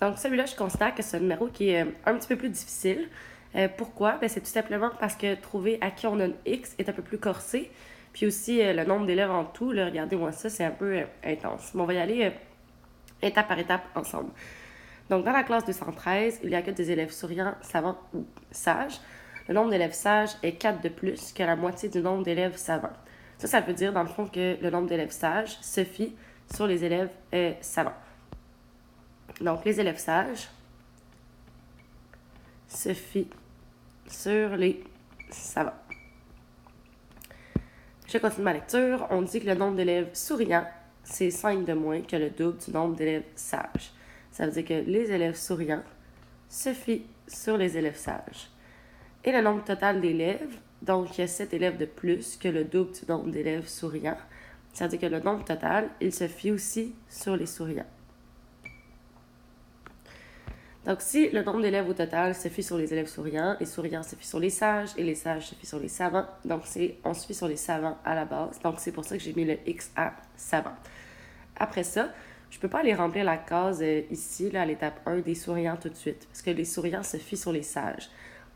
Donc, celui-là, je considère que c'est un numéro qui est un petit peu plus difficile. Pourquoi? Ben, c'est tout simplement parce que trouver à qui on donne X est un peu plus corsé. Puis aussi, le nombre d'élèves en tout, là, regardez-moi ça, c'est un peu intense. Mais on va y aller étape par étape ensemble. Donc, dans la classe 213, il y a que des élèves souriants, savants ou sages. Le nombre d'élèves sages est 4 de plus que la moitié du nombre d'élèves savants. Ça veut dire, dans le fond, que le nombre d'élèves sages se fie sur les élèves savants. Donc, les élèves sages se fient sur les savants. Je continue ma lecture. On dit que le nombre d'élèves souriants, c'est 5 de moins que le double du nombre d'élèves sages. Ça veut dire que les élèves souriants se fient sur les élèves sages. Et le nombre total d'élèves, donc il y a 7 élèves de plus que le double du nombre d'élèves souriants. Ça veut dire que le nombre total, il se fie aussi sur les souriants. Donc, si le nombre d'élèves au total se fie sur les élèves souriants, les souriants se fient sur les sages et les sages se fient sur les savants. Donc, on se fie sur les savants à la base. Donc, c'est pour ça que j'ai mis le X à savant. Après ça, je ne peux pas aller remplir la case ici, là, à l'étape 1 des souriants tout de suite, parce que les souriants se fient sur les sages.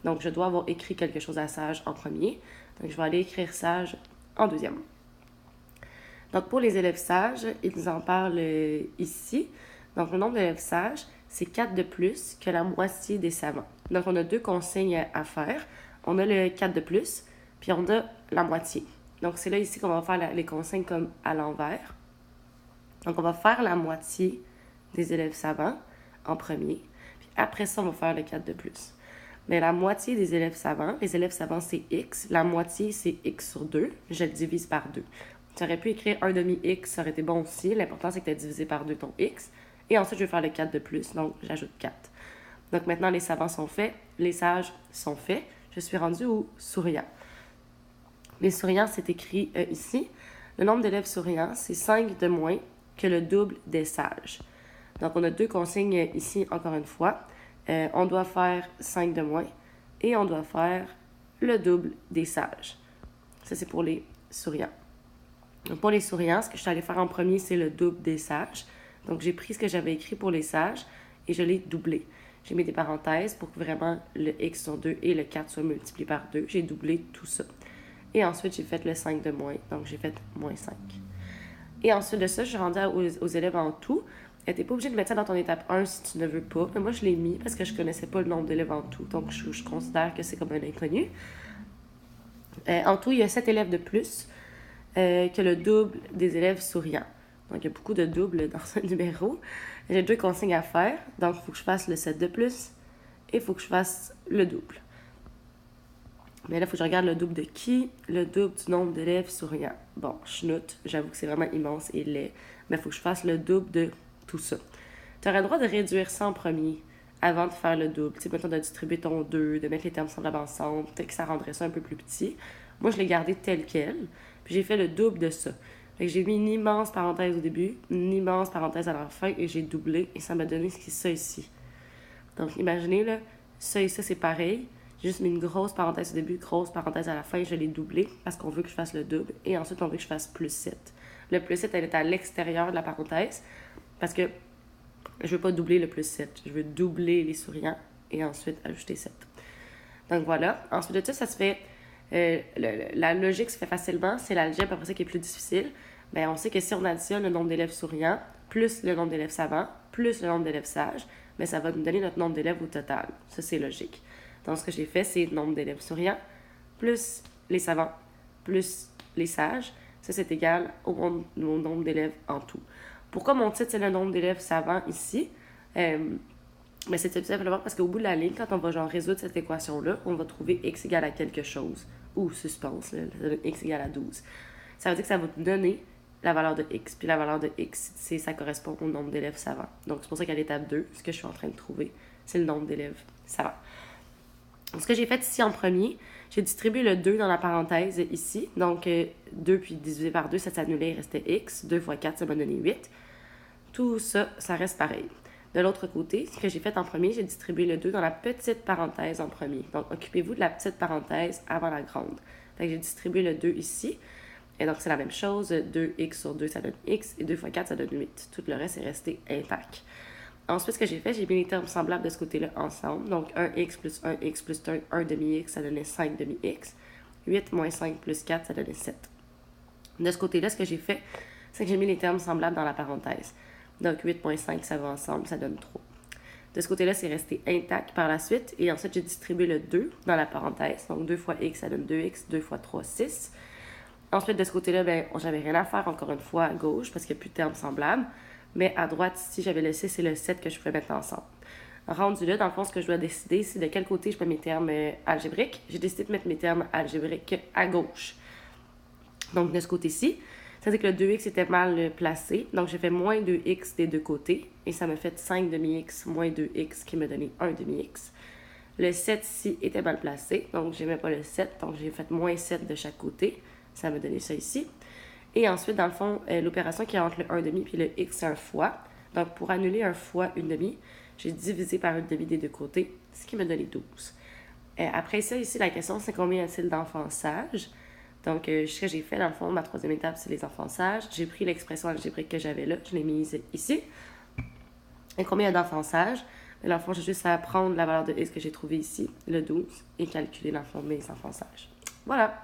Donc, je dois avoir écrit quelque chose à sage en premier. Donc, je vais aller écrire sage en deuxième. Donc, pour les élèves sages, ils nous en parlent ici. Donc, le nombre d'élèves sages, c'est 4 de plus que la moitié des savants. Donc, on a 2 consignes à faire. On a le 4 de plus, puis on a la moitié. Donc, c'est là ici qu'on va faire les consignes comme à l'envers. Donc, on va faire la moitié des élèves savants en premier. Puis après ça, on va faire le 4 de plus. Mais la moitié des élèves savants, les élèves savants, c'est X. La moitié, c'est X sur 2. Je le divise par 2. Tu aurais pu écrire 1 demi-X, ça aurait été bon aussi. L'important, c'est que tu aies divisé par 2 ton X. Et ensuite, je vais faire le 4 de plus, donc j'ajoute 4. Donc maintenant, les savants sont faits, les sages sont faits. Je suis rendue au souriant. Les souriants, c'est écrit ici. Le nombre d'élèves souriants, c'est 5 de moins que le double des sages. Donc, on a 2 consignes ici, encore une fois. On doit faire 5 de moins et on doit faire le double des sages. Ça, c'est pour les souriants. Donc, pour les souriants, ce que je suis allée faire en premier, c'est le double des sages. Donc, j'ai pris ce que j'avais écrit pour les sages et je l'ai doublé. J'ai mis des parenthèses pour que vraiment le X sur 2 et le 4 soient multipliés par 2. J'ai doublé tout ça. Et ensuite, j'ai fait le 5 de moins. Donc, j'ai fait moins 5. Et ensuite de ça, je suis rendue aux élèves en tout. Tu n'es pas obligé de mettre ça dans ton étape 1 si tu ne veux pas. Mais moi, je l'ai mis parce que je ne connaissais pas le nombre d'élèves en tout. Donc, je considère que c'est comme un inconnu. En tout, il y a 7 élèves de plus que le double des élèves souriants. Donc, il y a beaucoup de doubles dans ce numéro. J'ai 2 consignes à faire. Donc, il faut que je fasse le 7 de plus et il faut que je fasse le double. Mais là, il faut que je regarde le double de qui? Le double du nombre d'élèves souriants. Bon, chenoute, j'avoue que c'est vraiment immense et laid. Mais il faut que je fasse le double de tout ça. Tu aurais le droit de réduire ça en premier avant de faire le double. Tu sais, mettons de distribuer ton 2, de mettre les termes semblables ensemble. Peut-être que ça rendrait ça un peu plus petit. Moi, je l'ai gardé tel quel. Puis j'ai fait le double de ça. Fait que j'ai mis une immense parenthèse au début, une immense parenthèse à la fin et j'ai doublé et ça m'a donné ça ici. Donc, imaginez, là, ça et ça, c'est pareil. J'ai juste mis une grosse parenthèse au début, grosse parenthèse à la fin, je l'ai doublé parce qu'on veut que je fasse le double. Et ensuite, on veut que je fasse plus 7. Le plus 7, elle est à l'extérieur de la parenthèse parce que je veux pas doubler le plus 7. Je veux doubler les souriants et ensuite ajouter 7. Donc voilà. Ensuite de ça se fait... la logique se fait facilement. C'est l'algèbre après ça qui est plus difficile. Ben, on sait que si on additionne le nombre d'élèves souriants plus le nombre d'élèves savants plus le nombre d'élèves sages, ben, ça va nous donner notre nombre d'élèves au total. Ça, c'est logique. Donc, ce que j'ai fait, c'est le nombre d'élèves souriants plus les savants plus les sages. Ça, c'est égal au nombre d'élèves en tout. Pourquoi mon titre, c'est le nombre d'élèves savants ici? Mais c'est tout simplement parce qu'au bout de la ligne, quand on va genre résoudre cette équation-là, on va trouver x égale à quelque chose. Ou suspense, là, ça donne x égale à 12. Ça veut dire que ça va nous donner la valeur de x. Puis la valeur de x, ça correspond au nombre d'élèves savants. Donc c'est pour ça qu'à l'étape 2, ce que je suis en train de trouver, c'est le nombre d'élèves savants. Donc, ce que j'ai fait ici en premier, j'ai distribué le 2 dans la parenthèse ici. Donc 2 puis divisé par 2, ça s'annulait, il restait x. 2 fois 4, ça m'a donné 8. Tout ça, ça reste pareil. De l'autre côté, ce que j'ai fait en premier, j'ai distribué le 2 dans la petite parenthèse en premier. Donc, occupez-vous de la petite parenthèse avant la grande. Fait que j'ai distribué le 2 ici. Et donc, c'est la même chose. 2x sur 2, ça donne x. Et 2 fois 4, ça donne 8. Tout le reste est resté intact. Ensuite, ce que j'ai fait, j'ai mis les termes semblables de ce côté-là ensemble. Donc, 1x plus 1x plus 1 demi-x, ça donnait 5 demi-x. 8 moins 5 plus 4, ça donnait 7. De ce côté-là, ce que j'ai fait, c'est que j'ai mis les termes semblables dans la parenthèse. Donc, 8 moins 5, ça va ensemble, ça donne 3. De ce côté-là, c'est resté intact par la suite. Et ensuite, j'ai distribué le 2 dans la parenthèse. Donc, 2 fois x, ça donne 2x. 2 fois 3, 6. Ensuite, de ce côté-là, ben, j'avais rien à faire, encore une fois, à gauche, parce qu'il n'y a plus de termes semblables. Mais à droite, ici, j'avais le 6 et le 7 que je pouvais mettre ensemble. Rendu là, dans le fond, ce que je dois décider, c'est de quel côté je mets mes termes algébriques. J'ai décidé de mettre mes termes algébriques à gauche. Donc, de ce côté-ci, ça veut dire que le 2x était mal placé. Donc, j'ai fait moins 2x des deux côtés. Et ça me fait 5 demi-x moins 2x qui me donnait 1 demi-x. Le 7 ici était mal placé. Donc, je n'aimais pas le 7. Donc, j'ai fait moins 7 de chaque côté. Ça m'a donné ça ici. Et ensuite, dans le fond, l'opération qui est entre le 1 demi et le x, c'est un fois. Donc, pour annuler un fois une demi, j'ai divisé par une demi des deux côtés, ce qui m'a donné 12. Après ça, ici, la question, c'est combien y a-t-il d'enfants sages? Donc, ce que j'ai fait, dans le fond, ma troisième étape, c'est les enfants sages. J'ai pris l'expression algébrique que j'avais là, je l'ai mise ici. Et combien il y a d'enfants sages? Dans le fond, j'ai juste à prendre la valeur de x que j'ai trouvée ici, le 12, et calculer, dans le fond, mes enfants sages. Voilà!